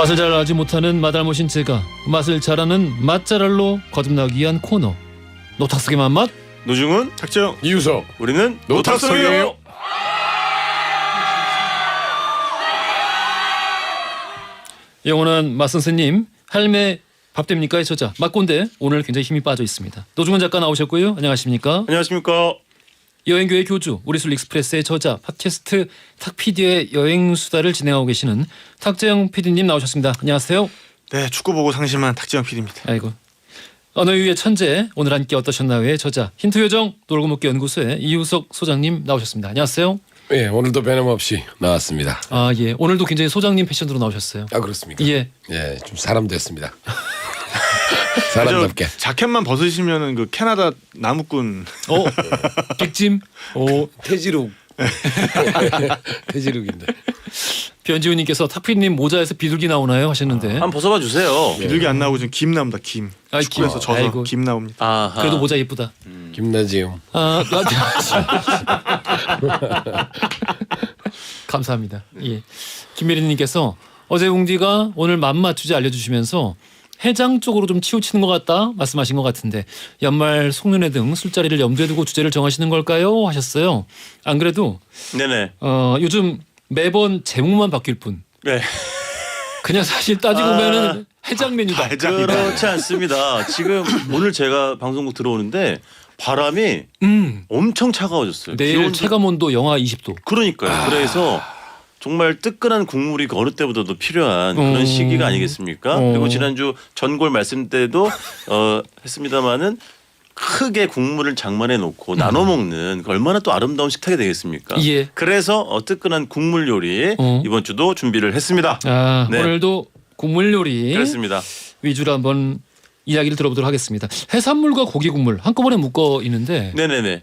맛을 잘 알지 못하는 맛알못인 제가 맛을 잘하는 맛잘알로 거듭나기 위한 코너 노탁석의 맛맛. 노중훈, 탁재영, 이유석, 우리는 노탁석이에요. 영원한 맛선생님 할매 밥 됩니까의 저자 맛꼰대 오늘 굉장히 힘이 빠져 있습니다. 노중훈 작가 나오셨고요. 안녕하십니까? 안녕하십니까? 여행교회 교주 우리술 익스프레스의 저자 팟캐스트 탁PD의 여행수다를 진행하고 계시는 탁재영 PD님 나오셨습니다. 안녕하세요. 네, 축구 보고 상심한 탁재영 PD입니다. 아이고. 언어유의 천재 오늘 한 끼 어떠셨나요의 저자 힌트요정 놀고먹기 연구소의 이유석 소장님 나오셨습니다. 안녕하세요. 예, 오늘도 변함없이 나왔습니다. 아 예, 오늘도 굉장히 소장님 패션으로 나오셨어요. 아 그렇습니까? 예. 예, 좀 사람 됐습니다. 사람답게. 자켓만 벗으시면은 그 캐나다 나무꾼. 객짐. 태지룩. 태지룩인데. 변지훈님께서 탁피디님 모자에서 비둘기 나오나요 하셨는데. 한번 벗어봐 주세요. 비둘기 안 나오고 지금 김 나옵니다. 김. 아이, 축구에서 져서 아이고. 김 나옵니다. 아하. 그래도 모자 예쁘다. 김나지용. 감사합니다. 예. 김미리님께서 어제 웅디가 오늘 맘 맞추지 알려주시면서 해장 쪽으로 좀 치우치는 것 같다 말씀하신 것 같은데 연말 송년회 등 술자리를 염두에 두고 주제를 정하시는 걸까요 하셨어요. 안 그래도 네네. 요즘 매번 제목만 바뀔 뿐 네. 그냥 사실 따지고 보면은 해장 메뉴다. 그렇지 않습니다. 지금 오늘 제가 방송국 들어오는데 바람이 엄청 차가워졌어요. 내일 기온도- 체감온도 영하 20도. 그러니까요. 그래서 정말 뜨끈한 국물이 어느 때보다도 필요한 그런 시기가 아니겠습니까? 그리고 지난주 전골 말씀 때도 했습니다마는 크게 국물을 장만해 놓고 나눠 먹는 그 얼마나 또 아름다운 식탁이 되겠습니까? 예. 그래서 뜨끈한 국물 요리 이번 주도 준비를 했습니다. 아, 네. 오늘도 국물 요리 그렇습니다. 위주로 한번 이야기를 들어보도록 하겠습니다. 해산물과 고기 국물 한꺼번에 묶어 있는데 네네네.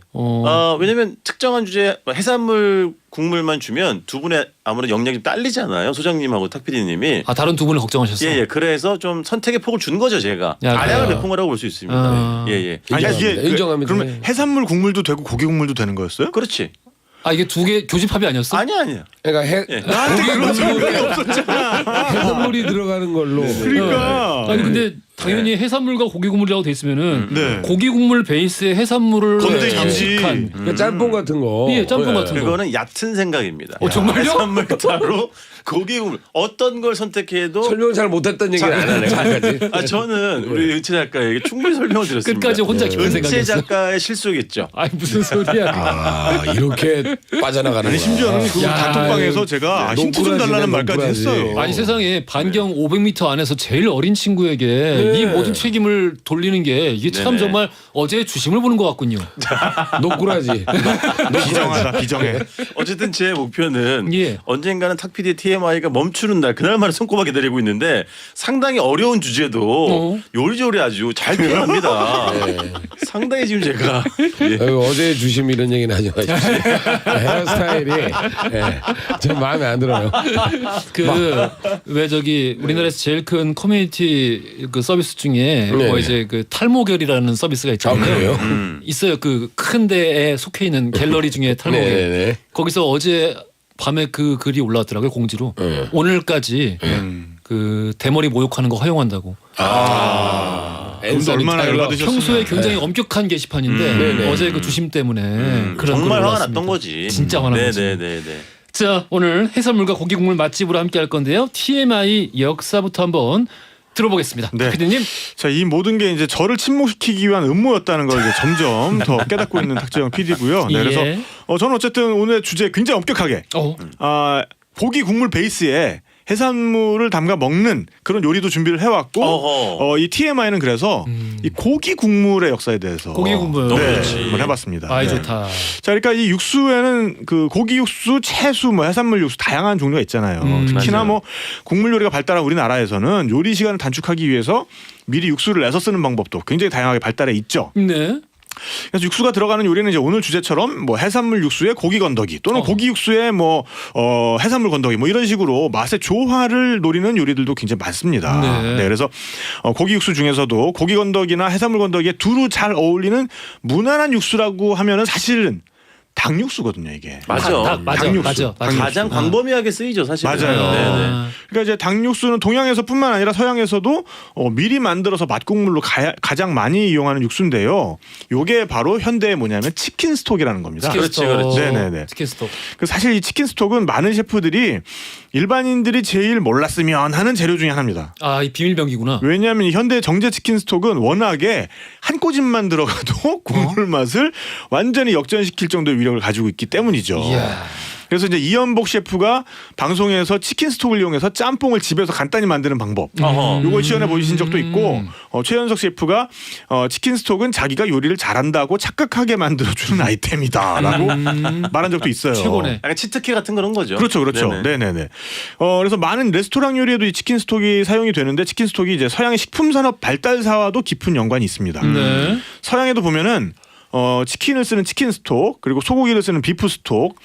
왜냐면 특정한 주제 해산물 국물만 주면 두 분의 아무래도 영향이 좀 딸리잖아요. 소장님하고 탁PD님이. 아 다른 두 분을 걱정하셨어. 예. 그래서 좀 선택의 폭을 준 거죠 제가. 야, 다양한 그래요? 베푼 거라고 볼 수 있습니다. 아. 예예. 아니 이게 인정합니다. 인정합니다. 그러면 해산물 국물도 되고 고기 국물도 되는 거였어요? 그렇지. 아 이게 두 개 교집합이 아니었어? 아니야. 그러니까 예. 나한테 그런 소리 없었잖아. 해산물이 들어가는 걸로. 그러니까. 아니 근데 당연히 해산물과 고기 국물이라고 돼 있으면은 네. 고기 국물 베이스에 해산물을 건더기. 장식한 그러니까 짬뽕 같은 거. 예, 짬뽕 같은 거. 그거는 얕은 생각입니다. 정말요? 해산물 따로 고기 국물 어떤 걸 선택해도 설명 잘 못했던 얘기는 안 하네. 지금까지. 저는 우리 은채 작가에게 충분히 설명을 드렸습니다. 끝까지 혼자 깊은 은채 생각이었어. 작가의 실수겠죠. 아니 무슨 소리야? 아 이렇게 빠져나가는 아니 거야. 심지어는 그 야, 단톡방에서 제가 힌트 좀 농구라지네, 달라는 말까지 농구라지. 했어요. 아니 세상에 반경 500m 안에서 제일 어린 친구에게 이 모든 책임을 돌리는 게 이게 참 네네. 정말 어제의 주심을 보는 것 같군요. 노꾸라지. 비정하다 비정해. 어쨌든 제 목표는 예. 언젠가는 탁PD의 TMI가 멈추는 날 그날만을 손꼽아 기다리고 있는데 상당히 어려운 주제도 요리조리 아주 잘 표현합니다. 상당히 지금 제가 어제 주심 이런 얘기는 하지 마십시오. 헤어스타일이 좀 마음에 안 들어요. 그 왜 저기 우리나라에서 제일 큰 커뮤니티 그 서비스 중에 뭐 이제 그 탈모결이라는 서비스가 있잖아요. 아, 그래요? 있어요. 그 큰 데에 속해 있는 갤러리 중에 탈모결. 네네. 거기서 어제 밤에 그 글이 올라왔더라고요 공지로. 오늘까지 그 대머리 모욕하는 거 허용한다고. 돈도 얼마나 열받으셨어요. 평소에 굉장히 엄격한 게시판인데 어제 그 주심 때문에 그런 글이 정말 화가 올라왔습니다. 났던 거지. 진짜 화난 거지. 네네네. 자 오늘 해산물과 고기 국물 맛집으로 함께 할 건데요. TMI 역사부터 한번 들어보겠습니다. 네. PD님. 자, 이 모든 게 이제 저를 침묵시키기 위한 음모였다는 걸 이제 점점 더 깨닫고 있는 탁재영 PD고요. 네, 그래서 예. 저는 어쨌든 오늘 주제 굉장히 엄격하게 고기 국물 베이스에 해산물을 담가 먹는 그런 요리도 준비를 해왔고 이 TMI는 그래서 이 고기 국물의 역사에 대해서 고기 국물. 너무 좋지. 한번 해봤습니다. 아이 네. 좋다. 자, 그러니까 이 육수에는 그 고기 육수, 채수, 뭐 해산물 육수 다양한 종류가 있잖아요. 특히나 맞아요. 뭐 국물 요리가 발달한 우리나라에서는 요리 시간을 단축하기 위해서 미리 육수를 내서 쓰는 방법도 굉장히 다양하게 발달해 있죠. 네. 그래서 육수가 들어가는 요리는 이제 오늘 주제처럼 뭐 해산물 육수에 고기 건더기 또는 고기 육수에 뭐 해산물 건더기 뭐 이런 식으로 맛의 조화를 노리는 요리들도 굉장히 많습니다. 네. 네, 그래서 고기 육수 중에서도 고기 건더기나 해산물 건더기에 두루 잘 어울리는 무난한 육수라고 하면은 사실은 닭육수거든요, 이게. 맞아. 맞아. 닭육수. 맞아. 가장 광범위하게 쓰이죠, 사실. 맞아요. 네네. 그러니까 이제 닭육수는 동양에서뿐만 아니라 서양에서도 미리 만들어서 맛국물로 가장 많이 이용하는 육수인데요. 요게 바로 현대의 뭐냐면 치킨 스톡이라는 겁니다. 치킨 그렇지, 스톡. 그렇지. 네네네. 치킨 스톡. 그 사실 이 치킨 스톡은 많은 셰프들이 일반인들이 제일 몰랐으면 하는 재료 중에 하나입니다. 아, 이 비밀병기구나. 왜냐하면 이 현대 정제 치킨 스톡은 워낙에 한 꼬집만 들어가도 국물 맛을 완전히 역전시킬 정도의 위력을 가지고 있기 때문이죠. 이야. 그래서 이제 이연복 셰프가 방송에서 치킨 스톡을 이용해서 짬뽕을 집에서 간단히 만드는 방법 어허. 요걸 시연해 보신 적도 있고 최현석 셰프가 치킨 스톡은 자기가 요리를 잘한다고 착각하게 만들어주는 아이템이다라고 말한 적도 있어요. 최고네. 약간 치트키 같은 그런 거죠. 그렇죠, 그렇죠. 네네. 네네네. 그래서 많은 레스토랑 요리에도 이 치킨 스톡이 사용이 되는데 치킨 스톡이 이제 서양의 식품 산업 발달사와도 깊은 연관이 있습니다. 네. 서양에도 보면은 치킨을 쓰는 치킨 스톡, 그리고 소고기를 쓰는 비프 스톡,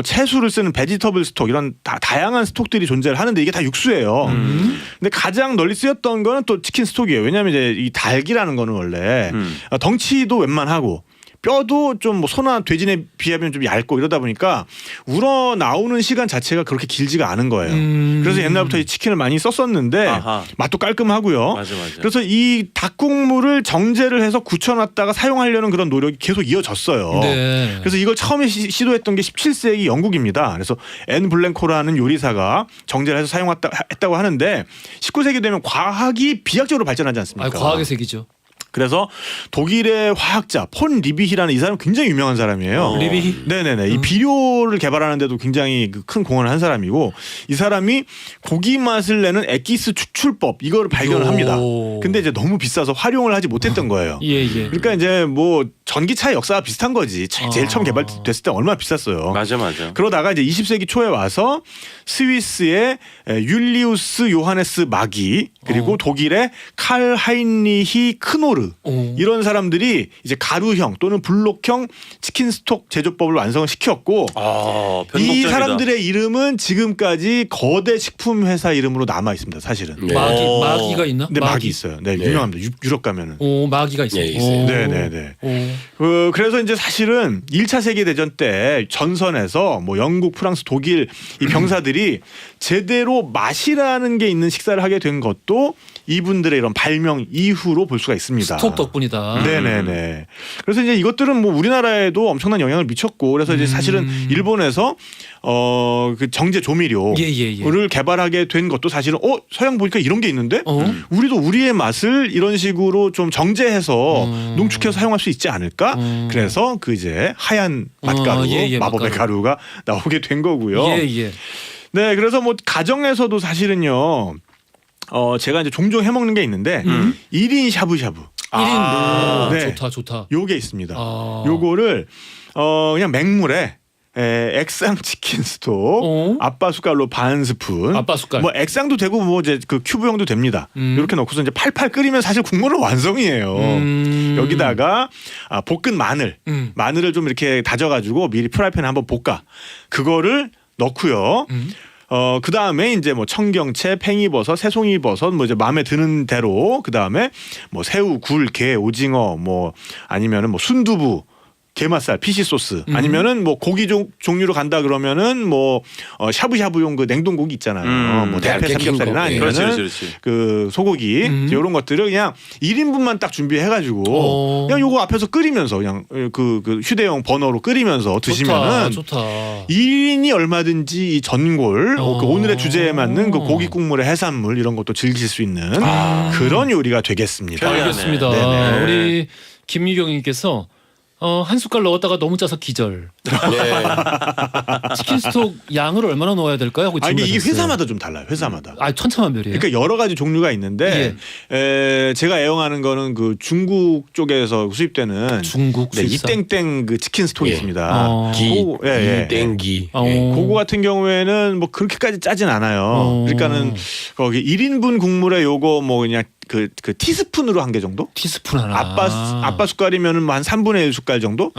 채소를 쓰는 베지터블 스톡 이런 다양한 스톡들이 존재를 하는데 이게 다 육수예요. 근데 가장 널리 쓰였던 거는 또 치킨 스톡이에요. 왜냐하면 이제 이 닭이라는 거는 원래 덩치도 웬만하고 뼈도 좀 뭐 소나 돼지에 비하면 좀 얇고 이러다 보니까 우러 나오는 시간 자체가 그렇게 길지가 않은 거예요. 그래서 옛날부터 이 치킨을 많이 썼었는데 아하. 맛도 깔끔하고요. 맞아. 그래서 이 닭국물을 정제를 해서 굳혀놨다가 사용하려는 그런 노력이 계속 이어졌어요. 네. 그래서 이걸 처음에 시도했던 게 17세기 영국입니다. 그래서 앤 블랭코라는 요리사가 정제를 해서 사용했다고 하는데 19세기 되면 과학이 비약적으로 발전하지 아, 않습니까? 과학의 세계죠. 그래서 독일의 화학자 폰 리비히라는 이 사람 굉장히 유명한 사람이에요. 리비히? 네네네. 이 비료를 개발하는데도 굉장히 큰 공헌을 한 사람이고 이 사람이 고기 맛을 내는 엑기스 추출법 이거를 발견을 요. 합니다. 근데 이제 너무 비싸서 활용을 하지 못했던 거예요. 예. 그러니까 이제 뭐 전기차의 역사와 비슷한 거지. 제일 처음 개발됐을 때 얼마나 비쌌어요. 맞아. 그러다가 이제 20세기 초에 와서 스위스의 율리우스 요하네스 마기 그리고 독일의 칼 하인리히 크노르 이런 사람들이 이제 가루형 또는 블록형 치킨 스톡 제조법을 완성을 시켰고 이 사람들의 이름은 지금까지 거대 식품 회사 이름으로 남아 있습니다. 사실은. 네. 마기가 있나? 네, 마기 있어요. 네, 유명합니다. 유럽 가면은. 오, 마기가 있어요. 예, 있어요. 네네네. 오. 그래서 이제 사실은 1차 세계대전 때 전선에서 뭐 영국, 프랑스, 독일 이 병사들이 제대로 맛이라는 게 있는 식사를 하게 된 것도 이분들의 이런 발명 이후로 볼 수가 있습니다. 스톡 덕분이다. 네네네. 그래서 이제 이것들은 뭐 우리나라에도 엄청난 영향을 미쳤고 그래서 이제 사실은 일본에서 그 정제 조미료를 개발하게 된 것도 사실은 서양 보니까 이런 게 있는데 우리도 우리의 맛을 이런 식으로 좀 정제해서 농축해서 사용할 수 있지 않을까? 그래서 그 이제 하얀 맛가루, 마법의 가루가 나오게 된 거고요. 예. 네, 그래서 뭐 가정에서도 사실은요. 제가 이제 종종 해먹는 게 있는데 1인 샤브샤브. 1인 네. 좋다. 요게 있습니다. 요거를 그냥 맹물에 액상 치킨 스톡, 아빠 숟갈로 반 스푼. 아빠 숟갈. 뭐 액상도 되고 뭐 이제 그 큐브형도 됩니다. 이렇게 넣고서 이제 팔팔 끓이면 사실 국물은 완성이에요. 여기다가 볶은 마늘을 좀 이렇게 다져가지고 미리 프라이팬에 한번 볶아. 그거를 넣고요. 그 다음에 이제 뭐 청경채, 팽이버섯, 새송이버섯 뭐 이제 마음에 드는 대로 그 다음에 뭐 새우, 굴, 게, 오징어 뭐 아니면은 뭐 순두부, 게맛살, 피시 소스 아니면은 뭐 고기 종류로 간다 그러면은 뭐 샤브샤브용 그 냉동고기 있잖아요. 뭐 대패 삼겹살이나 아니면은 그렇지. 그 소고기 이런 것들을 그냥 1인분만 딱 준비해가지고 그냥 요거 앞에서 끓이면서 그냥 그 휴대용 버너로 끓이면서 드시면은 좋다. 1인이 얼마든지 이 전골 그 오늘의 주제에 맞는 그 고기 국물의 해산물 이런 것도 즐기실 수 있는 그런 요리가 되겠습니다. 알겠습니다. 네네. 우리 김유경님께서 한 숟갈 넣었다가 너무 짜서 기절. 치킨 스톡 양을 얼마나 넣어야 될까요? 하고 아니 이게 질문하셨어요. 회사마다 좀 달라요. 회사마다. 천차만별이에요. 그러니까 여러 가지 종류가 있는데 제가 애용하는 거는 그 중국 쪽에서 수입되는 중국 수입산. 이땡땡 그 치킨 스톡이 있습니다. 땡기. 그거 같은 경우에는 뭐 그렇게까지 짜진 않아요. 그러니까는 거기 1인분 국물에 요거 뭐 그냥 그 티스푼으로 한 개 정도? 티스푼 하나. 아빠 숟갈이면은 뭐한 3분의 1 숟갈 정도?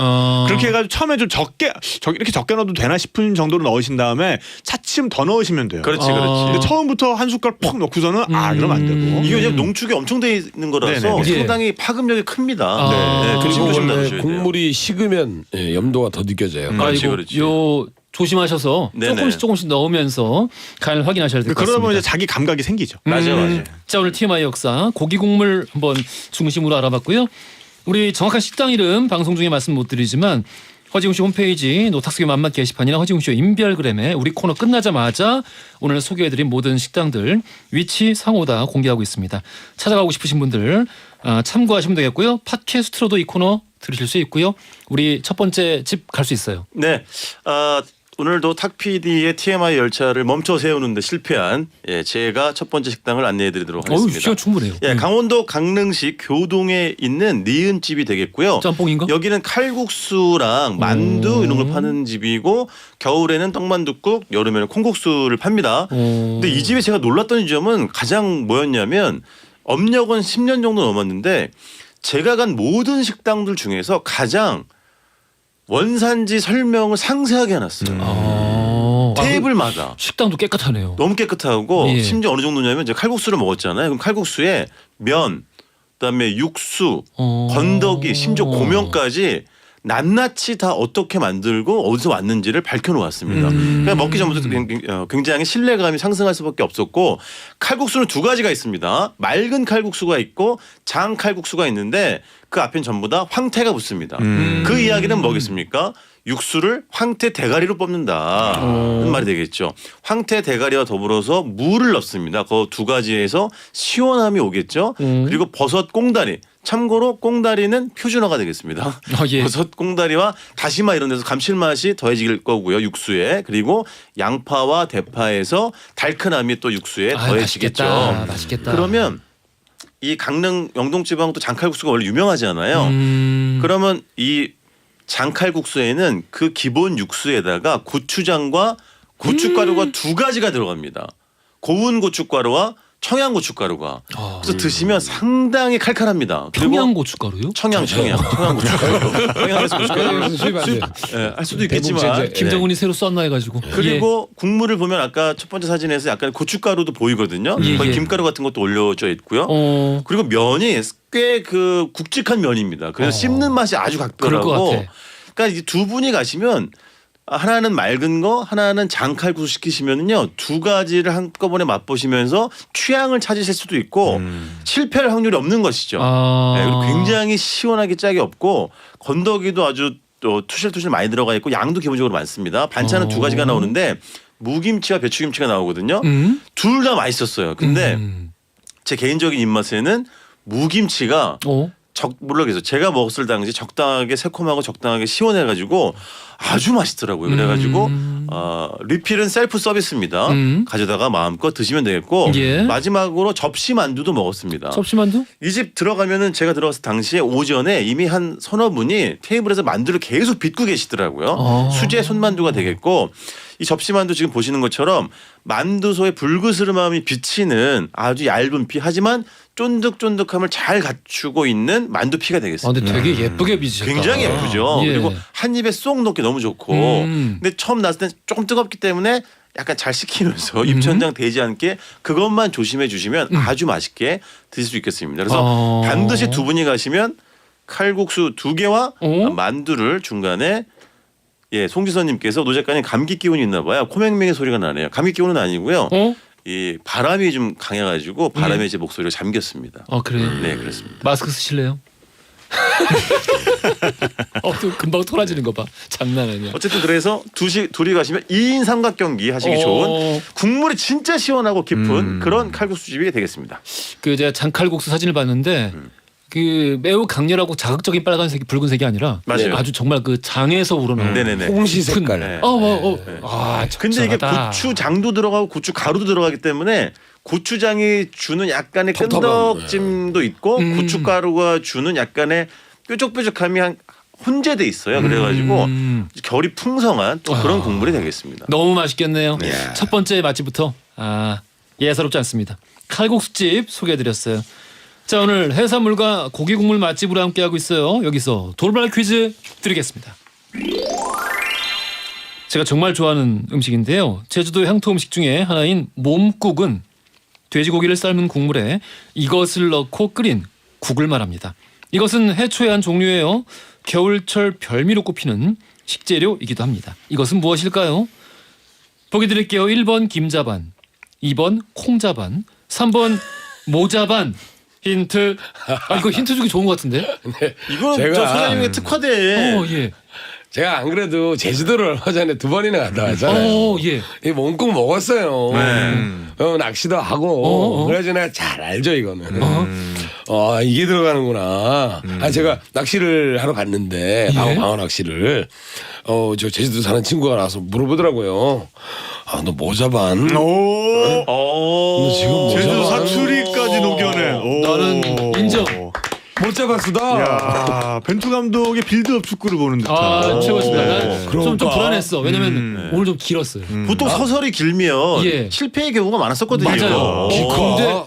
그렇게 해가지고 처음에 좀 적게 이렇게 적게 넣어도 되나 싶은 정도로 넣으신 다음에 차츰 더 넣으시면 돼요. 그렇지. 근데 처음부터 한 숟갈 푹 넣고서는 그러면 안 되고. 이게 이제 농축이 엄청 돼 있는 거라서 네네. 상당히 파급력이 큽니다. 그리고 조심 원래 나누셔야 돼요. 국물이 식으면 염도가 더 느껴져요. 그렇지, 그렇지. 요 조심하셔서 네네. 조금씩 넣으면서 간을 확인하셔야 될 것 그러다 보면 같습니다. 이제 자기 감각이 생기죠. 맞아요. 자, 오늘 TMI 역사 고기 국물 한번 중심으로 알아봤고요. 우리 정확한 식당 이름 방송 중에 말씀 못 드리지만 허지웅 씨 홈페이지 노탁스의 맛맛 게시판이나 허지웅 씨 인별그램에 우리 코너 끝나자마자 오늘 소개해드린 모든 식당들 위치 상호 다 공개하고 있습니다. 찾아가고 싶으신 분들 참고하시면 되겠고요. 팟캐스트로도 이 코너 들으실 수 있고요. 우리 첫 번째 집 갈 수 있어요. 네. 오늘도 탁 PD의 TMI 열차를 멈춰 세우는데 실패한 제가 첫 번째 식당을 안내해드리도록 하겠습니다. 시간 충분해요. 강원도 강릉시 교동에 있는 니은집이 되겠고요. 짬뽕인가? 여기는 칼국수랑 만두 이런 걸 파는 집이고 겨울에는 떡만둣국, 여름에는 콩국수를 팝니다. 근데 이 집에 제가 놀랐던 점은 가장 뭐였냐면 업력은 10년 정도 넘었는데 제가 간 모든 식당들 중에서 가장 원산지 설명을 상세하게 해놨어요. 테이블마다. 식당도 깨끗하네요. 너무 깨끗하고 예. 심지어 어느 정도냐면 이제 칼국수를 먹었잖아요. 그럼 칼국수에 면, 그다음에 육수, 건더기, 심지어 고명까지 낱낱이 다 어떻게 만들고 어디서 왔는지를 밝혀놓았습니다. 그러니까 먹기 전부터 굉장히 신뢰감이 상승할 수밖에 없었고 칼국수는 두 가지가 있습니다. 맑은 칼국수가 있고 장 칼국수가 있는데 그 앞엔 전부 다 황태가 붙습니다. 그 이야기는 뭐겠습니까? 육수를 황태 대가리로 뽑는다는 말이 되겠죠. 황태 대가리와 더불어서 무를 넣습니다. 그 두 가지에서 시원함이 오겠죠. 그리고 버섯 꽁다리. 참고로 꽁다리는 표준어가 되겠습니다. 예. 버섯 꽁다리와 다시마 이런 데서 감칠맛이 더해질 거고요. 육수에. 그리고 양파와 대파에서 달큰함이 또 육수에 더해지겠죠. 맛있겠다. 그러면 이 강릉 영동지방 또 장칼국수가 원래 유명하잖아요. 그러면 이 장칼국수에는 그 기본 육수에다가 고추장과 고춧가루가 두 가지가 들어갑니다. 고운 고춧가루와 청양고춧가루가. 그래서 드시면 상당히 칼칼합니다. 그리고 청양고춧가루요? 청양고춧가루. 청양에서 고춧가루. 수입 안 돼. 할 수도 있겠지만. 김정은이 새로 썼나 해가지고. 그리고 국물을 보면 아까 첫 번째 사진에서 약간 고춧가루도 보이거든요. 거기 김가루 같은 것도 올려져 있고요. 그리고 면이 꽤 그 굵직한 면입니다. 그래서 씹는 맛이 아주 그럴 것 각별하고. 같아. 그러니까 이제 두 분이 가시면 하나는 맑은 거, 하나는 장칼국수 시키시면은요 두 가지를 한꺼번에 맛보시면서 취향을 찾으실 수도 있고 실패할 확률이 없는 것이죠. 네, 그리고 굉장히 시원하게 짝이 없고 건더기도 아주 또 투실투실 많이 들어가 있고 양도 기본적으로 많습니다. 반찬은 두 가지가 나오는데 무김치와 배추김치가 나오거든요. 둘 다 맛있었어요. 근데 제 개인적인 입맛에는 무김치가 물론 제가 먹었을 당시 적당하게 새콤하고 적당하게 시원해가지고 아주 맛있더라고요. 그래가지고 리필은 셀프 서비스입니다. 가져다가 마음껏 드시면 되겠고 예. 마지막으로 접시 만두도 먹었습니다. 접시만두? 이 집 들어가면은 제가 들어갔을 당시에 오전에 이미 한 서너 분이 테이블에서 만두를 계속 빚고 계시더라고요. 수제 손만두가 되겠고 이 접시만두 지금 보시는 것처럼 만두소의 불그스름함이 비치는 아주 얇은 피 하지만 쫀득쫀득함을 잘 갖추고 있는 만두피가 되겠습니다. 근데 되게 예쁘게 빚으셨다. 굉장히 예쁘죠. 예. 그리고 한 입에 쏙 넣기 너무 좋고 근데 처음 나왔을 때 조금 뜨겁기 때문에 약간 잘 식히면서 입천장 되지 않게 그것만 조심해 주시면 아주 맛있게 드실 수 있겠습니다. 그래서 반드시 두 분이 가시면 칼국수 두 개와 만두를 중간에 송지선님께서 노 작가님 감기 기운이 있나 봐요. 코맹맹의 소리가 나네요. 감기 기운은 아니고요. 이 바람이 좀 강해가지고 바람에 제 목소리가 잠겼습니다. 그래요? 네, 그렇습니다. 마스크 쓰실래요? 또 금방 토라지는 거 봐. 장난 아니야. 어쨌든 그래서 둘이 가시면 2인 삼각경기 하시기 좋은 국물이 진짜 시원하고 깊은 그런 칼국수집이 되겠습니다. 제가 장칼국수 사진을 봤는데 그 매우 강렬하고 자극적인 빨간색이 붉은색이 아니라 맞아요. 아주 정말 그 장에서 우러나는 네네네. 홍시 색깔. 네. 근데 이게 고추장도 들어가고 고추가루도 들어가기 때문에 고추장이 주는 약간의 끈덕짐도 있고 고춧가루가 주는 약간의 뾰족뾰족함이 혼재돼 있어요. 그래가지고 결이 풍성한 또 그런 국물이 되겠습니다. 너무 맛있겠네요. 첫 번째 맛집부터 예사롭지 않습니다. 칼국수집 소개해드렸어요. 자, 오늘 해산물과 고기 국물 맛집으로 함께하고 있어요. 여기서 돌발 퀴즈 드리겠습니다. 제가 정말 좋아하는 음식인데요. 제주도 향토 음식 중에 하나인 몸국은 돼지고기를 삶은 국물에 이것을 넣고 끓인 국을 말합니다. 이것은 해초의 한 종류예요. 겨울철 별미로 꼽히는 식재료이기도 합니다. 이것은 무엇일까요? 보기 드릴게요. 1번 김자반, 2번 콩자반, 3번 모자반. 힌트. 이거 힌트 주기 좋은 것 같은데? 이거 제가- 저 소장님의 특화대. 예. 제가 안 그래도 제주도를 얼마 전에 2번이나 갔다 왔잖아요. 예. 이 몸국 먹었어요. 낚시도 하고. 어. 그래서 내가 잘 알죠 이거는. 이게 들어가는구나. 제가 낚시를 하러 갔는데 방어 낚시를 저 제주도 사는 친구가 나와서 물어보더라고요. 너 모자반? 오. 너 지금 제주 모자반? 사투리까지 녹여내. 오. 나는 인정. 못 잡았수다. 야, 벤투 감독의 빌드업 축구를 보는 듯한. 아, 최고였습니다. 네. 난 좀 그러니까. 불안했어. 왜냐면 오늘 좀 길었어요. 보통 서설이 길면 예. 실패의 경우가 많았었거든요. 맞아요. 기가 근데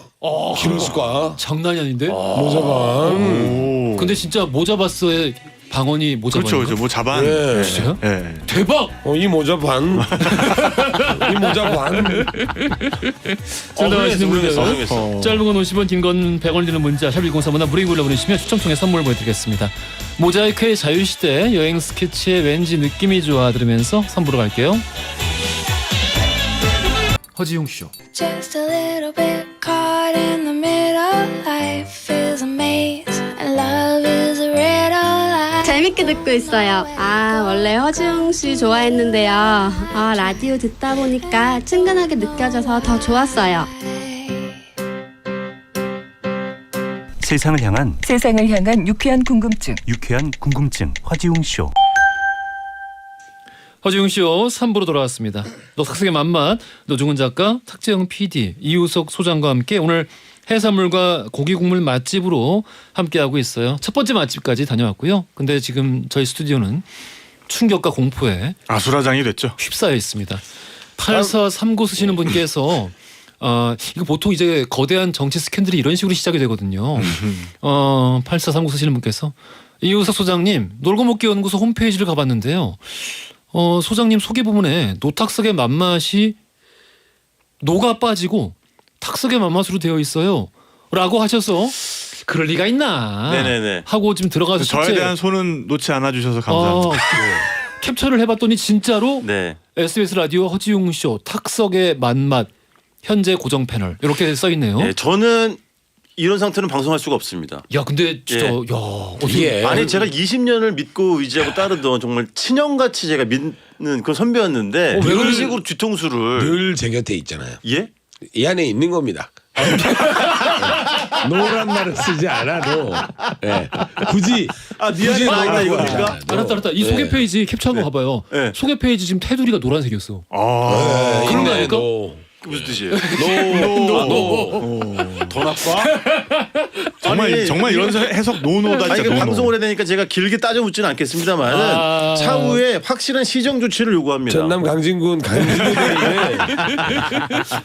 길었을까? 장난이 아닌데? 모자반. 오. 근데 진짜 모자바스의 방언이 모자반인가? 그렇죠, 그렇죠. 뭐 자반. 네. 진짜요? 예. 대박! 이 모자반. 이 모자반. 정답 아시는 분들 훌륭했어. 짧은 건 50원, 긴 건 100원 드는 문자 샵 1035나 무료인글로 보내시면 추첨 통해 선물 보내드리겠습니다. 모자이크의 자유시대 여행 스케치의 왠지 느낌이 좋아 들으면서 3부로 갈게요. 허지용 쇼. Just a little bit caught in the middle. Life is a maze and love is a riddle. 재밌게 듣고 있어요. 원래 허지웅 씨 좋아했는데요. 라디오 듣다 보니까 친근하게 느껴져서 더 좋았어요. 세상을 향한 유쾌한 궁금증 허지웅 쇼. 허지웅 쇼 3부로 돌아왔습니다. 녹색의 맛맛 노중훈 작가, 탁재영 PD, 이우석 소장과 함께 오늘 해산물과 고기 국물 맛집으로 함께하고 있어요. 첫 번째 맛집까지 다녀왔고요. 근데 지금 저희 스튜디오는 충격과 공포에 아수라장이 됐죠. 휩싸여 있습니다. 8439 쓰시는 분께서 이거 보통 이제 거대한 정치 스캔들이 이런 식으로 시작이 되거든요. 8439 쓰시는 분께서 이우석 소장님 놀고 먹기 연구소 홈페이지를 가봤는데요. 소장님 소개 부분에 노탁석의 맛맛이 녹아 빠지고 탁석의 맛맛으로 되어 있어요. 라고 하셔서 그럴 리가 있나 네네네. 하고 지금 들어가서 저에 대한 손은 놓지 않아 주셔서 감사합니다. 캡처를 해봤더니 진짜로 네. SBS 라디오 허지웅 쇼 탁석의 맛맛 현재 고정 패널 이렇게 써 있네요. 네, 저는 이런 상태는 방송할 수가 없습니다. 야 근데 진짜 예. 야 어떻게 예. 아니 제가 20년을 믿고 의지하고 따르던 정말 친형같이 제가 믿는 그런 선배였는데 왜 이런 그래? 식으로 뒤통수를 늘 제 곁에 있잖아요. 예? 이 안에 있는 겁니다. 노란 말을 쓰지 않아도 굳이 미안해 노란 이겁니까? 말 알았다 이 소개 페이지 캡처한 거 봐봐요. 네. 소개 페이지 지금 테두리가 노란색이었어. 그런 거 아닐까? 그 무슨 뜻이에요? 더 나빠? 정말 이런 해석 노노다 아니 진짜 그 노노. 방송을 해야 되니까 제가 길게 따져 묻지는 않겠습니다만 차후에 확실한 시정 조치를 요구합니다. 전남 강진군 강진구대에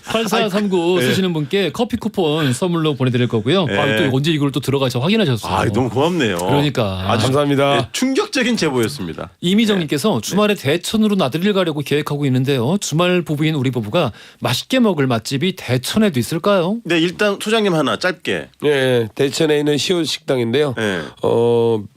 8439 쓰시는 분께 커피 쿠폰 선물로 보내드릴 거고요. 네. 또 언제 이걸 또 들어가서 확인하셨어요. 너무 고맙네요. 그러니까 감사합니다. 네, 충격적인 제보였습니다. 이미정님께서 주말에 대천으로 나들이를 가려고 계획하고 있는데요. 주말 부부인 우리 부부가 맛있게 먹을 맛집이 대천에도 있을까요? 네 일단 소장님 하나 짧게. 네, 대천에 있는 시옷 식당인데요. 네.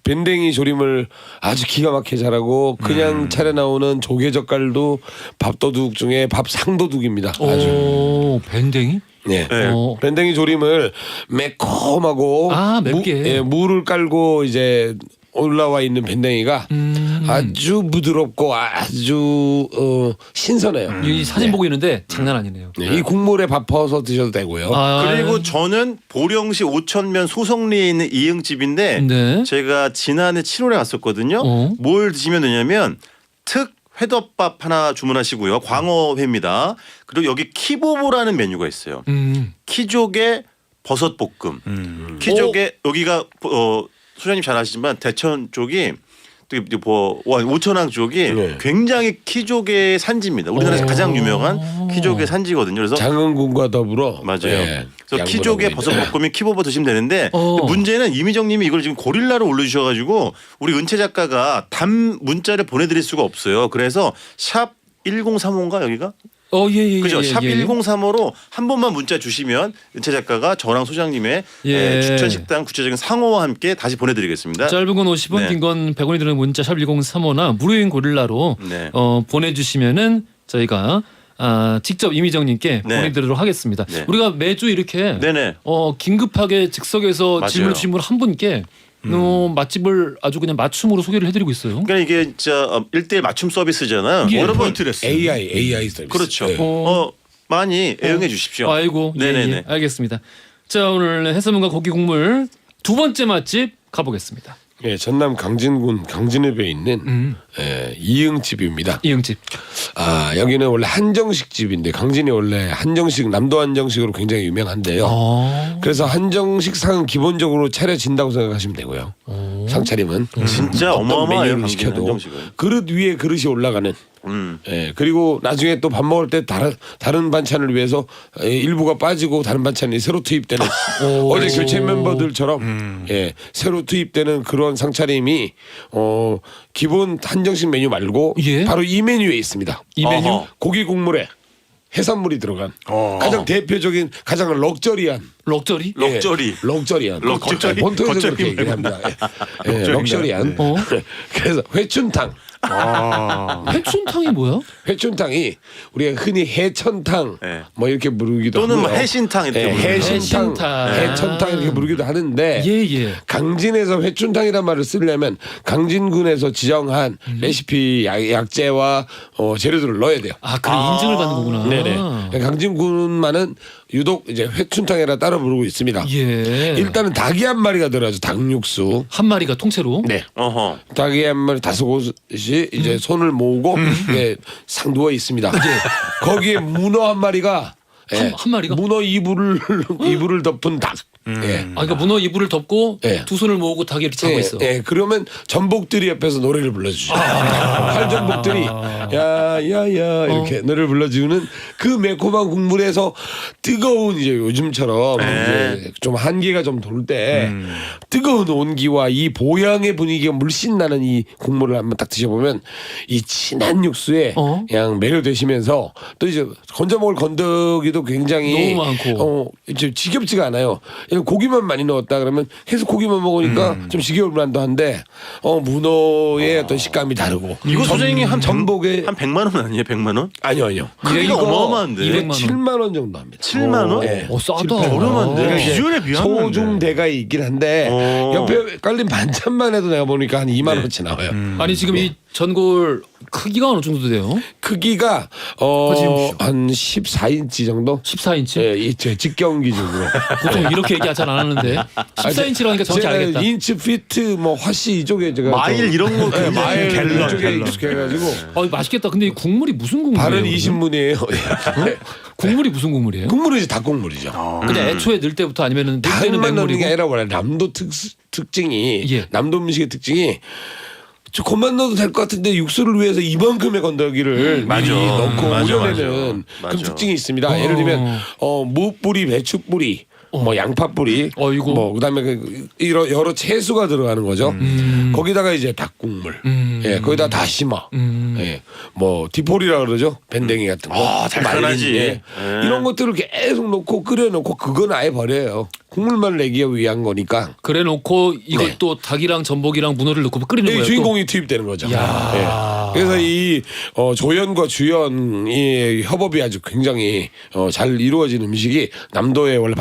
밴댕이 조림을 아주 기가 막히게 잘하고 그냥 차려 나오는 조개젓갈도 밥도둑 중에 밥 상도둑입니다. 아주. 오, 밴댕이? 네. 네. 밴댕이 조림을 매콤하고 맵게. 무를 깔고 이제 올라와 있는 밴댕이가 아주 부드럽고 아주 신선해요. 이 사진 보고 있는데 장난 아니네요. 네, 이 국물에 밥 퍼서 드셔도 되고요. 그리고 저는 보령시 오천면 소성리에 있는 이응집인데 네. 제가 지난해 7월에 갔었거든요. 뭘 드시면 되냐면 특 회덮밥 하나 주문하시고요. 광어회입니다. 그리고 여기 키보보라는 메뉴가 있어요. 키조개 버섯볶음. 키조개 여기가 소장님 잘 아시지만 대천 쪽이 오천항 쪽이 네. 굉장히 키조개 산지입니다. 우리나라에서 가장 유명한 키조개 산지거든요. 그래서 장흥군과 더불어 맞아요. 예, 그래서 키조개 양분하고 버섯 있는. 볶음이 키버버 드시면 되는데 문제는 이미정님이 이걸 지금 고릴라로 올려주셔가지고 우리 은채 작가가 단 문자를 보내드릴 수가 없어요. 그래서 샵 1035인가 여기가? 예. 그죠? 샵 예. 1035로 한 번만 문자 주시면 은채 작가가 저랑 소장님의 예. 추천 식당 구체적인 상호와 함께 다시 보내드리겠습니다. 짧은 건 50원, 네. 긴 건 100원이 드는 문자 샵 1035나 무료인 고릴라로 네. 보내주시면은 저희가 직접 이미정님께 네. 보내드리도록 하겠습니다. 네. 우리가 매주 이렇게 네네. 긴급하게 즉석에서 맞아요. 질문을 주신 분 한 분께 맛집을 아주 그냥 맞춤으로 소개를 해드리고 있어요. 그러니까 이게 진짜 1대1 맞춤 서비스잖아요. 예. 여러분 포인트레스. AI 서비스. 그렇죠. 예. 많이 애용해 주십시오. 아이고, 네네네. 예, 알겠습니다. 자, 오늘 해산물과 고기 국물 두 번째 맛집 가보겠습니다. 예, 전남 강진군 강진읍에 있는 이응집입니다. 이응집. 여기는 원래 한정식 집인데 강진이 원래 한정식 남도 한정식으로 굉장히 유명한데요. 그래서 한정식 상은 기본적으로 차려진다고 생각하시면 되고요. 상차림은 진짜 어떤 어마어마해요. 메뉴를 강진 시켜도 한정식은. 그릇 위에 그릇이 올라가는. 예, 그리고 나중에 또 밥 먹을 때 다른 반찬을 위해서 일부가 빠지고 다른 반찬이 새로 투입되는 어제 교체 멤버들처럼 예, 새로 투입되는 그런 상차림이 기본 한정식 메뉴 말고 예? 바로 이 메뉴에 있습니다. 이 메뉴? 어허. 고기 국물에 해산물이 들어간 가장 대표적인 가장 럭저리한 럭저리? 럭저리. 럭저리한 럭저리? 본토에서 그렇게 겉절이 얘기를 합니다. 예, 럭저리한 그래서 회춘탕 회춘탕이 뭐야? 회춘탕이 우리가 흔히 해천탕 네. 뭐 이렇게 부르기도 또는 뭐 하고요. 해신탕 이렇게 예, 부르는 거. 해신탕, 해신탕. 해천탕 이렇게 부르기도 하는데 예. 강진에서 회춘탕이란 말을 쓰려면 강진군에서 지정한 레시피 약재와 재료들을 넣어야 돼요. 그래 인증을 받는 거구나. 네네. 강진군만은 유독 이제 회춘탕이라 따로 부르고 있습니다. 예. 일단은 닭이 한 마리가 들어가죠. 닭육수. 한 마리가 통째로. 네. 어허. 닭이 한 마리 5곳이 이제 손을 모으고 예, 상 누워 있습니다. 거기에 문어 한 마리가 한 마리가? 문어 이불을 덮은 닭. 예. 그러니까 문어 이불을 덮고 예. 두 손을 모으고 닭이 이렇게 자고 있어. 예, 그러면 전복들이 옆에서 노래를 불러주죠. 칼전복들이 야야야 이렇게 노래를 불러주는 그 매콤한 국물에서 뜨거운 이제 요즘처럼 이제 좀 한기가 좀 돌 때 뜨거운 온기와 이 보양의 분위기가 물씬 나는 이 국물을 한번 딱 드셔보면 이 진한 육수에 그냥 매료되시면서 또 이제 건져 먹을 건더기도 굉장히 너무 많고. 이제 지겹지가 않아요. 고기만 많이 넣었다 그러면 계속 고기만 먹으니까 좀 지겨울 만도 한데 문어의 어떤 식감이 다르고 이거 소장님이 한 전복에 한 100만 원 아니에요? 100만 원? 아니요. 크기가 어마어마한데. 200만 원. 7만 원 정도 합니다. 7만 원? 네. 싸다. 저렴한데? 비주얼에 비하면 소중대가 있긴 한데 옆에 깔린 반찬만 해도 내가 보니까 한 2만 원치 나와요. 아니 지금 이 전골 크기가 어느 정도 돼요? 크기가 한 14인치 정도? 14인치? 예, 이 직경 기준으로. 보통 이렇게 얘기 잘 안 하는데 14인치라니까 정확히 제가 알겠다. 인치, 피트, 뭐 화씨 이쪽에 제가 마일 좀- 이런 거 예, 굉장히 마일 갤런, 이쪽에 갤런. 익숙해가지고 맛있겠다. 근데 이 국물이 무슨 국물이에요? 발은 그러면? 20문이에요. 국물이 무슨 국물이에요? 국물은 이제 닭국물이죠. 그냥 애초에 넣을 때부터 아니면은 넣을 때는 닭만 넣는 맹물이고. 게 아니라 원래 남도 특징이 예. 남도 음식의 특징이 조금만 넣어도 될 것 같은데 육수를 위해서 이만큼의 건더기를 맞아. 미리 넣고 맞아, 우려내는 맞아. 그런 특징이 있습니다. 예를 들면 무뿌리, 배추뿌리, 뭐 양파뿌리, 어이구. 뭐 그다음에 여러 채소가 들어가는 거죠. 거기다가 이제 닭국물, 예, 거기다 다시마, 예, 뭐 디포리라 그러죠, 밴댕이 같은 거, 달큰하지. 말린, 예. 이런 것들을 계속 넣고 끓여놓고 그건 아예 버려요. 국물만 내기 위한 거니까. 그래 놓고 이것도 닭이랑 전복이랑 문어를 넣고 끓이는 여기 거예요. 주인공이 투입되는 거죠. 야. 예. 그래서 이 조연과 주연의 협업이 아주 굉장히 잘 이루어진 음식이 남도의 원래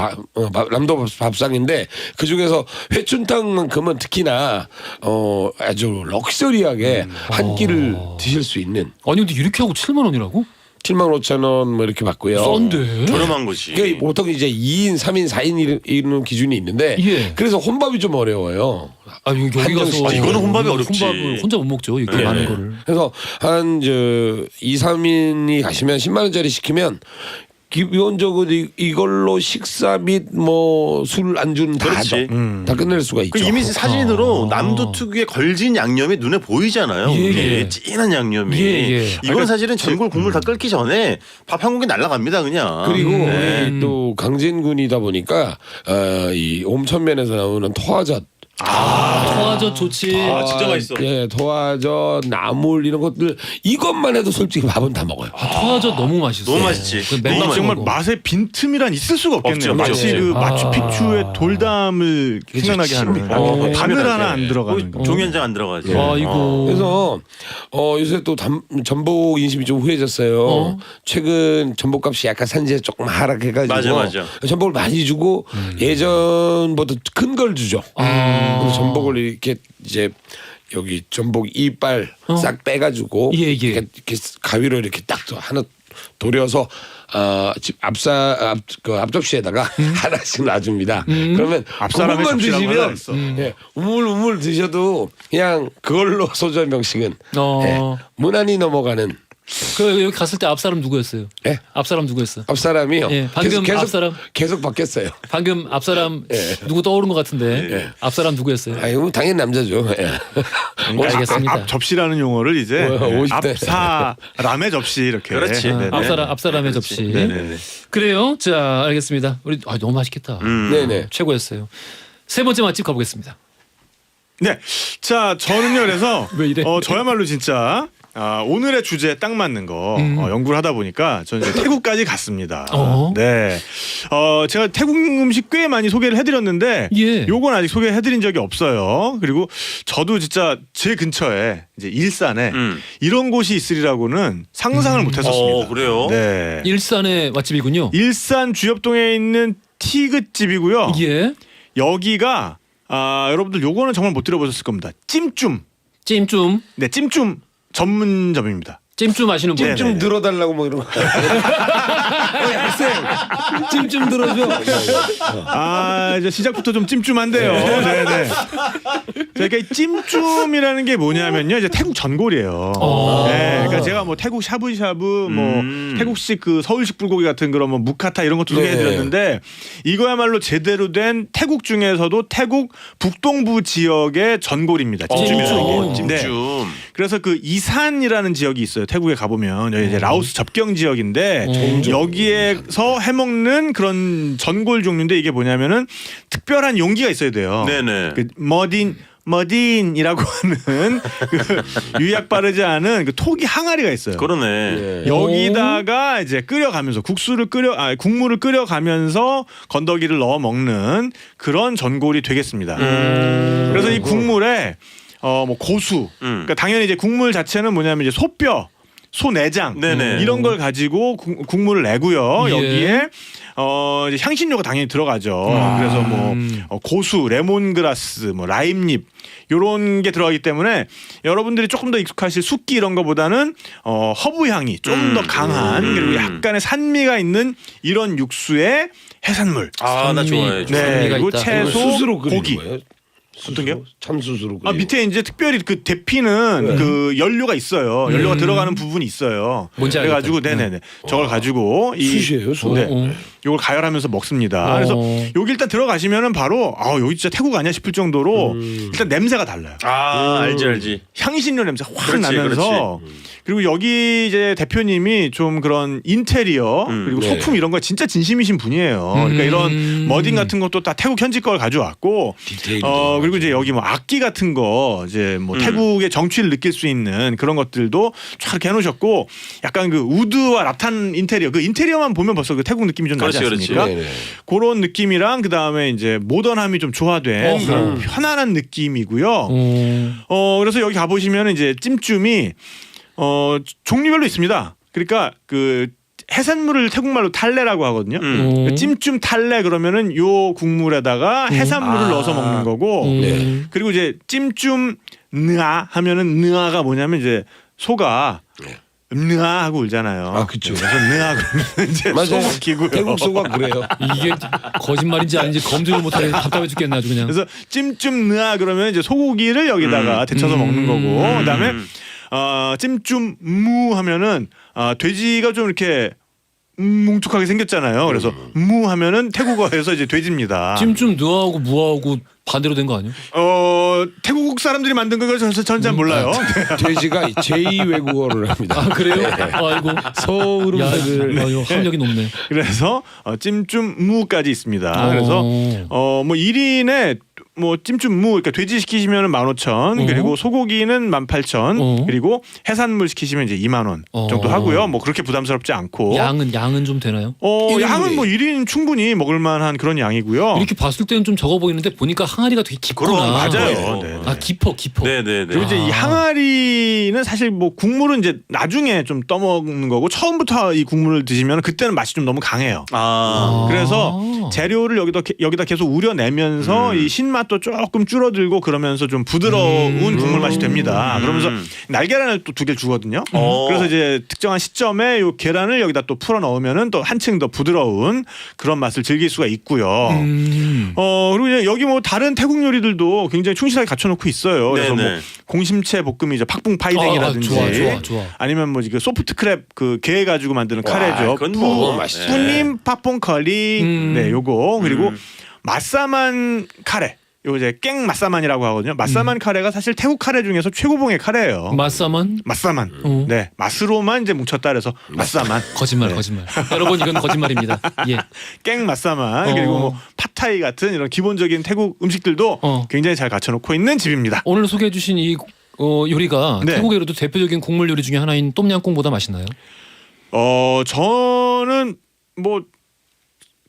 남도 밥상인데 그 중에서 회춘탕만큼은 특히나 아주 럭셔리하게 한 끼를 드실 수 있는 아니 근데 이렇게 하고 7만 원이라고? 75,000원 뭐 이렇게 받고요. 싼데. 저렴한 거지. 그러니까 보통 이제 2인, 3인, 4인 이런 기준이 있는데 예. 그래서 혼밥이 좀 어려워요. 여기 한정식. 가서 이거는 혼밥이 어렵지. 혼밥을 혼자 못 먹죠. 이렇게 네. 많은 거를. 그래서 한 2, 3인이 가시면 10만 원짜리 시키면 기본적으로 이걸로 식사 및 뭐 술 안주는 다 하죠. 그렇지. 다 끝낼 수가 있죠. 그 이미 사진으로 남도 특유의 걸진 양념이 눈에 보이잖아요. 예, 이게 예. 진한 양념이. 예, 예. 이건 사실은 전골 국물 다 끓기 전에 밥 한 공기 날라갑니다 그냥. 그리고 네. 우리 또 강진군이다 보니까 이 옴천면에서 나오는 토화젓. 토화젓 좋지. 진짜 맛있어. 예, 토화젓, 나물 이런 것들 이것만 해도 솔직히 밥은 다 먹어요. 토화젓 너무 맛있어. 너무 맛있지. 그 맨날 너무 정말 먹어. 맛의 빈틈이란 있을 수가 없겠네요. 없죠, 마치 없죠. 그 마추픽추의 돌담을 생각나게 하는 바늘 하나 안 들어가는 거. 종이 한 장 안 들어가지. 아이고. 그래서 요새 또 전복 인심이 좀 후해졌어요. 최근 전복값이 약간 산지에 조금 하락해가지고 맞아. 전복을 많이 주고 예전보다 큰 걸 주죠. 그래서 전복을 이렇게 이제 여기 전복 이빨 싹 빼가지고 예, 예. 이렇게 가위로 이렇게 딱 하나 도려서 집 앞접시에다가 하나씩 놔줍니다. 그러면 앞사람의 그것만 접시라고 하나 드시면 했어. 예, 우물우물 드셔도 그냥 그걸로 소주 한 병씩은 예, 무난히 넘어가는. 그 여기 갔을 때 앞사람 누구였어요? 예? 앞사람 누구였어? 앞사람이요. 예, 방금 앞사람. 계속 바뀌었어요. 방금 앞사람 예. 누구 떠오른 것 같은데 앞사람 누구였어요? 아유 당연히 남자죠. 예. 알겠습니다. 앞 접시라는 용어를 이제 50대. 앞사람의 접시 이렇게. 그렇지. 네네. 앞사람의 접시. 네네네. 그래요. 자, 알겠습니다. 우리 너무 맛있겠다. 네네. 최고였어요. 세 번째 맛집 가보겠습니다. 네. 자, 저는요, 그래서 왜 이래? 저야말로 진짜 오늘의 주제에 딱 맞는 거 연구를 하다 보니까 저는 이제 태국까지 갔습니다. 네. 제가 태국 음식 꽤 많이 소개를 해드렸는데 예. 요건 아직 소개해드린 적이 없어요. 그리고 저도 진짜 제 근처에 이제 일산에 이런 곳이 있으리라고는 상상을 못했었습니다. 그래요? 네. 일산의 맛집이군요. 일산 주엽동에 있는 티귿집이고요. 예. 여기가 여러분들 요거는 정말 못 들어보셨을 겁니다. 찜쫌. 찜좀. 네, 찜쫌 전문점입니다. 찜좀 아시는 분. 좀 들어달라고 뭐 이런 거. 학생 찜좀 들어줘. 이제 시작부터 좀 찜쫌한데요. 네네. 그러니까 이 찜쫌이라는 게 뭐냐면요, 이제 태국 전골이에요. 네, 그러니까 제가 뭐 태국 샤브샤브, 뭐 태국식 그 서울식 불고기 같은 그런 뭐 무카타 이런 것도 소개해드렸는데 이거야말로 제대로 된 태국 중에서도 태국 북동부 지역의 전골입니다. 찜쫌이라는 게. 찜. 네. 그래서 그 이산이라는 지역이 있어요. 태국에 가보면 여기 이제 라오스 접경 지역인데 여기에서 해먹는 그런 전골 종류인데 이게 뭐냐면은 특별한 용기가 있어야 돼요. 네네. 그 머딘이라고 하는 그 유약 바르지 않은 그 토기 항아리가 있어요. 그러네. 여기다가 이제 끓여가면서 국물을 끓여가면서 건더기를 넣어 먹는 그런 전골이 되겠습니다. 그래서 이 국물에 뭐 고수, 그러니까 당연히 이제 국물 자체는 뭐냐면 이제 소뼈, 소내장 네네. 이런 걸 가지고 국물을 내고요. 예. 여기에 이제 향신료가 당연히 들어가죠. 그래서 뭐 고수, 레몬그라스, 뭐 라임잎 요런 게 들어가기 때문에 여러분들이 조금 더 익숙하실 숙기 이런 거보다는 허브 향이 좀 더 강한 그리고 약간의 산미가 있는 이런 육수에 해산물. 나 좋아해. 네, 산미가 그리고 있다. 채소, 수수로 끓이는 고기. 거예요? 어떤 게요? 참수수로 끓이는 밑에 이제 특별히 그 데피는 그 연료가 있어요. 연료가 들어가는 부분이 있어요. 뭔지 그래가지고 네네네. 저걸 가지고 숯이에요, 숯. 네. 요걸 가열하면서 먹습니다. 그래서 여기 일단 들어가시면은 바로 여기 진짜 태국 아니야 싶을 정도로 일단 냄새가 달라요. 알지. 향신료 냄새 확 그렇지, 나면서 그리고 여기 이제 대표님이 좀 그런 인테리어 그리고 네. 소품 이런 거 진짜 진심이신 분이에요. 그러니까 이런 머딘 같은 것도 다 태국 현지 걸 가져왔고 그리고 이제 여기 뭐 악기 같은 거 이제 뭐 태국의 정취를 느낄 수 있는 그런 것들도 쫙 이렇게 해놓으셨고 약간 그 우드와 라탄 인테리어 그 인테리어만 보면 벌써 그 태국 느낌이 좀 나지 않습니까? 네네. 그런 느낌이랑 그 다음에 이제 모던함이 좀 조화된 그런 편안한 느낌이고요. 그래서 여기 가보시면 이제 찜쫌이 종류별로 있습니다. 그러니까 그 해산물을 태국말로 탈레라고 하거든요. 그러니까 찜쫌 탈레 그러면은 요 국물에다가 해산물을 넣어서 먹는 거고 그리고 이제 찜쫌 느아 하면은 느아가 뭐냐면 이제 소가 느아 하고 울잖아요. 그쵸. 그래서 느아 그러면 이제 맞아요. 소 먹히고요. 태국 소가 그래요. 이게 거짓말인지 아닌지 검증을 못하게 답답해 죽겠네 아주 그냥. 그래서 찜쫌 느아 그러면 이제 소고기를 여기다가 데쳐서 먹는 거고 그다음에 찜쫌 무 하면은 돼지가 좀 이렇게 뭉툭하게 생겼잖아요. 그래서 무 하면은 태국어에서 이제 돼지입니다. 찜좀 느하고 무하고 반대로 된 거 아니에요? 태국 사람들이 만든 거 저는 잘 몰라요. 돼지가 제2 외국어를 합니다. 아 그래요? 아이고. 서울음들. 야, 이거 학력이 높네. 그래서 찜좀 무까지 있습니다. 그래서 뭐 1인에 뭐 찜찜무 그러니까 돼지 시키시면 15,000 그리고 소고기는 18,000 그리고 해산물 시키시면 이제 2만 원 정도 하고요. 뭐 그렇게 부담스럽지 않고 양은 좀 되나요? 양은 뭐 1인 충분히 먹을 만한 그런 양이고요. 이렇게 봤을 때는 좀 적어 보이는데 보니까 항아리가 되게 깊구나. 그럼 맞아요. 네. 아 깊어. 네네네. 그리고 이제 이 항아리는 사실 뭐 국물은 이제 나중에 좀 떠먹는 거고 처음부터 이 국물을 드시면 그때는 맛이 좀 너무 강해요. 그래서 재료를 여기다 계속 우려내면서 이 신맛도 조금 줄어들고 그러면서 좀 부드러운 국물 맛이 됩니다. 그러면서 날계란을 또 2개 주거든요. 그래서 이제 특정한 시점에 요 계란을 여기다 또 풀어 넣으면은 또 한층 더 부드러운 그런 맛을 즐길 수가 있고요. 그리고 이제 여기 뭐 다른 태국 요리들도 굉장히 충실하게 갖춰놓고 있어요. 그래서 뭐 공심채 볶음이죠, 팍붕 파이댕이라든지, 좋아. 아니면 뭐 그 소프트 크랩 그 게 가지고 만드는 카레죠. 그건 뭐 맛있죠. 푸님 팍붕 커리, 네, 요거 그리고 맛사만 카레. 요 이제 깽 맛사만이라고 하거든요. 맛사만 카레가 사실 태국 카레 중에서 최고봉의 카레예요. 맛사만? 맛사만. 네, 맛으로만 이제 뭉쳤다 그래서 맛사만. 거짓말. 여러분 이건 거짓말입니다. 예. 깽 맛사만 그리고 뭐 팟타이 같은 이런 기본적인 태국 음식들도 굉장히 잘 갖춰놓고 있는 집입니다. 오늘 소개해주신 이 요리가 네. 태국에로도 대표적인 국물 요리 중에 하나인 똠양꿍보다 맛있나요? 저는 뭐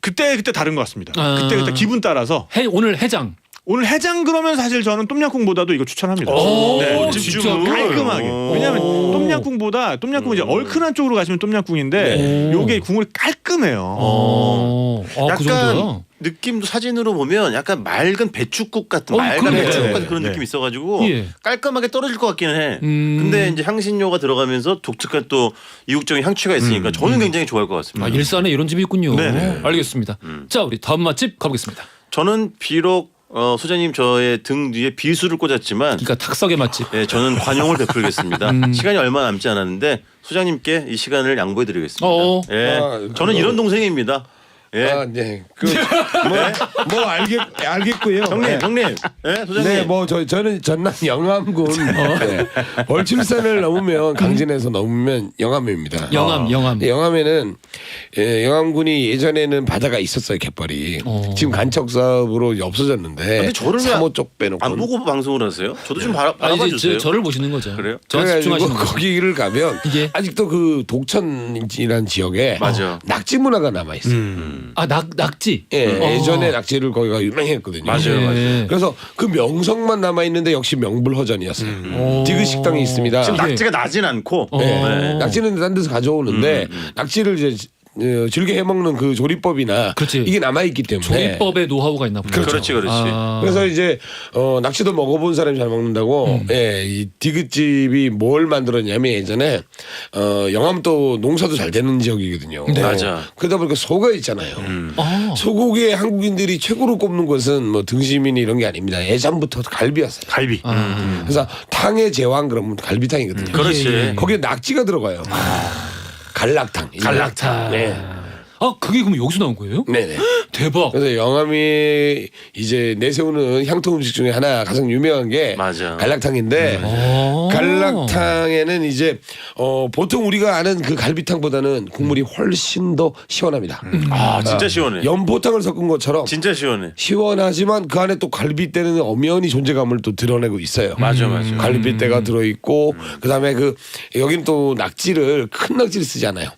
그때 다른 것 같습니다. 그때 기분 따라서. 오늘 해장. 오늘 해장 그러면 사실 저는 똠양꿍보다도 이거 추천합니다. 네, 진짜 깔끔하게. 왜냐하면 똠양꿍은 이제 얼큰한 쪽으로 가시면 똠양꿍인데 요게 국물이 깔끔해요. 그 약간 정도야? 느낌도 사진으로 보면 약간 맑은 배추국 같은 맑은 그래. 배추국 같은 그런 네. 느낌이 있어가지고 예. 깔끔하게 떨어질 것 같기는 해. 근데 이제 향신료가 들어가면서 독특한 또 이국적인 향취가 있으니까 저는 굉장히 좋아할 것 같습니다. 일산에 이런 집이 있군요. 네네. 알겠습니다. 자 우리 다음 맛집 가보겠습니다. 저는 비록 소장님 저의 등 뒤에 비수를 꽂았지만 그러니까 탁석의 맛집. 예, 저는 관용을 베풀겠습니다. 시간이 얼마 남지 않았는데 소장님께 이 시간을 양보해드리겠습니다. 예, 저는 이런 동생입니다. 예, 네. 뭐 알겠고요. 형님, 예, 소장님. 네, 뭐 저는 전남 영암군 네. 월출산을 넘으면 강진에서 넘으면 영암입니다. 영암. 네, 영암에는 영암군이 예전에는 바다가 있었어요, 갯벌이. 지금 간척 사업으로 없어졌는데. 근데 저를 왜 3호 쪽 빼놓고 안 보고 방송을 하세요? 저도 좀 바라봐 이제 주세요. 저를 보시는 거죠. 그래요? 저 집중하시는 거죠. 거기를 가면 이게? 아직도 그 독천이라는 지역에 맞아. 낙지 문화가 남아 있어요. 낙지. 예전에 낙지를 거기가 유명했거든요. 맞아요. 그래서 그 명성만 남아 있는데 역시 명불허전이었어요. 디귿 식당이 있습니다. 지금 낙지가 나진 않고. 네. 낙지는 딴 데서 가져오는데 낙지를 이제 즐겨 해먹는 그 조리법이나 그렇지. 이게 남아있기 때문에 조리법의 노하우가 있나 보죠. 그렇지. 그래서 이제 낙지도 먹어본 사람이 잘 먹는다고 이 디귿집이 뭘 만들었냐면 예전에 영암도 농사도 잘 되는 지역이거든요. 네. 맞아. 그러다 보니까 소가 있잖아요. 소고기에 한국인들이 최고로 꼽는 것은 뭐 등심이니 이런 게 아닙니다. 예전부터 갈비였어요. 갈비. 그래서 탕의 제왕 그러면 갈비탕이거든요. 그렇지. 거기에 낙지가 들어가요. 갈락탕. 네. 그게 그럼 여기서 나온 거예요? 네네. 대박. 그래서 영암이 이제 내세우는 향토 음식 중에 하나 가장 유명한 게 맞아. 갈락탕인데 갈락탕에는 이제 보통 우리가 아는 그 갈비탕보다는 국물이 훨씬 더 시원합니다. 진짜 시원해. 연포탕을 섞은 것처럼 진짜 시원해. 시원하지만 그 안에 또 갈비대는 엄연히 존재감을 또 드러내고 있어요. 맞아. 갈비대가 들어있고 그다음에 여기는 또 낙지를 큰 낙지를 쓰잖아요.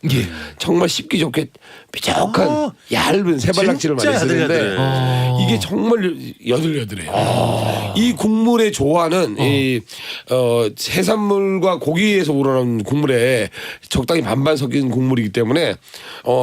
정말 씹기 좋게 뾰족한 얇은 세발낙지를 많이 진짜 쓰는데 야들야들해. 이게 정말 여들여들해요. 이 국물의 조화는 이 해산물과 고기에서 우러나온 국물에 적당히 반반 섞인 국물이기 때문에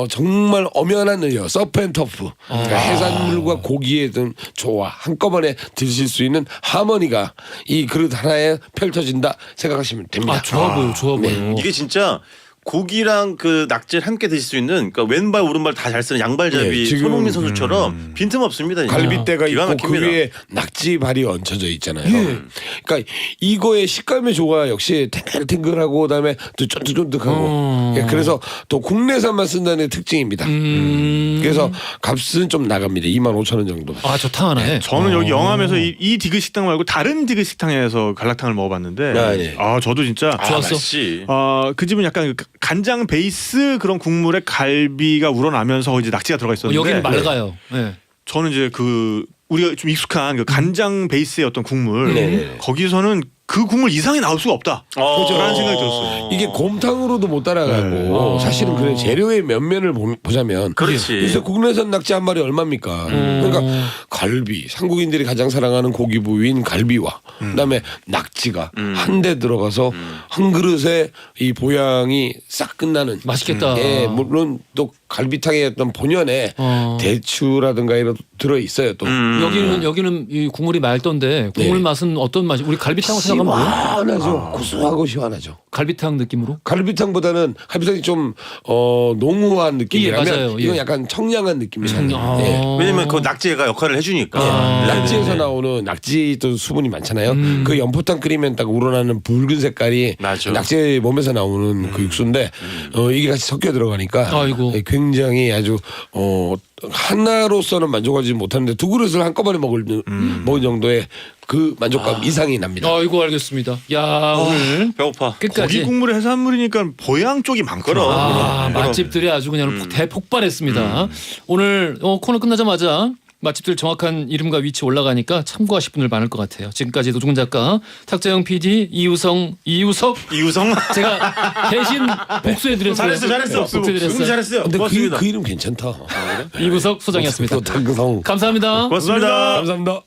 정말 엄연한 서프앤터프 그러니까 해산물과 고기의 좀 조화 한꺼번에 드실 수 있는 하모니가 이 그릇 하나에 펼쳐진다 생각하시면 됩니다. 좋아 보여. 이게 진짜 고기랑 그 낙지를 함께 드실 수 있는 그러니까 왼발 오른발 다 잘 쓰는 양발잡이 네, 지금, 손흥민 선수처럼 빈틈없습니다. 진짜. 갈빗대가 기가 있고 그 막힙니다. 위에 낙지발이 얹혀져 있잖아요. 그러니까 이거의 식감의 조화 역시 탱글탱글하고 그다음에 또 쫀득쫀득하고 예, 그래서 또 국내산만 쓴다는 특징입니다. 그래서 값은 좀 나갑니다. 25,000원 정도. 아, 좋다 하나에. 저는 여기 영암에서 이 디귿 식당 말고 다른 디귿 식당에서 갈락탕을 먹어봤는데 아, 예. 저도 진짜 좋았어. 맛있지. 그 집은 약간 그 간장 베이스 그런 국물에 갈비가 우러나면서 이제 낙지가 들어가 있었는데 여기는 맑아요. 네. 저는 이제 그 우리가 좀 익숙한 그 간장 베이스의 어떤 국물 거기서는 그 국물 이상이 나올 수가 없다. 라는 생각이 들었어요. 이게 곰탕으로도 못 따라가고 사실은 그래 재료의 면면을 보자면 그렇지. 요새 국내산 낙지 한 마리 얼마입니까? 그러니까 갈비 한국인들이 가장 사랑하는 고기 부위인 갈비와 그다음에 낙지가 한데 들어가서 한 그릇에 이 보양이 싹 끝나는 맛있겠다. 예, 물론 또 갈비탕의 어떤 본연의 대추라든가 이런 들어 있어요 또. 여기는 이 국물이 맑던데 국물 네. 맛은 어떤 맛이? 우리 갈비탕을 생각하면 뭐예요? 시원하죠. 고소하고 시원하죠. 갈비탕 느낌으로? 갈비탕보다는 갈비탕이 좀 농후한 느낌이라면 예, 맞아요. 예. 이건 약간 청량한 느낌이 나요. 예. 왜냐면 그 낙지가 역할을 해주니까. 네. 낙지에서 나오는 낙지 또 수분이 많잖아요. 그 연포탕 끓이면 딱 우러나는 붉은 색깔이 맞아. 낙지 몸에서 나오는 그 육수인데 이게 같이 섞여 들어가니까 아이고. 굉장히 아주 하나로서는 만족하지 못하는데 두 그릇을 한꺼번에 먹을 정도의 그 만족감 이상이 납니다. 아이고 알겠습니다. 야 오늘 배고파. 고기 끝까지. 국물의 해산물이니까 보양 쪽이 많구나. 아 맛집들이 아주 그냥 대폭발했습니다. 오늘 코너 끝나자마자 맛집들 정확한 이름과 위치 올라가니까 참고하실 분들 많을 것 같아요. 지금까지 노중근 작가, 탁재영 PD, 이우석 제가 대신 복수해드렸어요. 잘했어. 복수해드렸어요. 잘했어요. 근데 고맙습니다. 그 이름 괜찮다. 이우석 소장이었습니다. 탁성. 감사합니다. 고맙습니다. 감사합니다.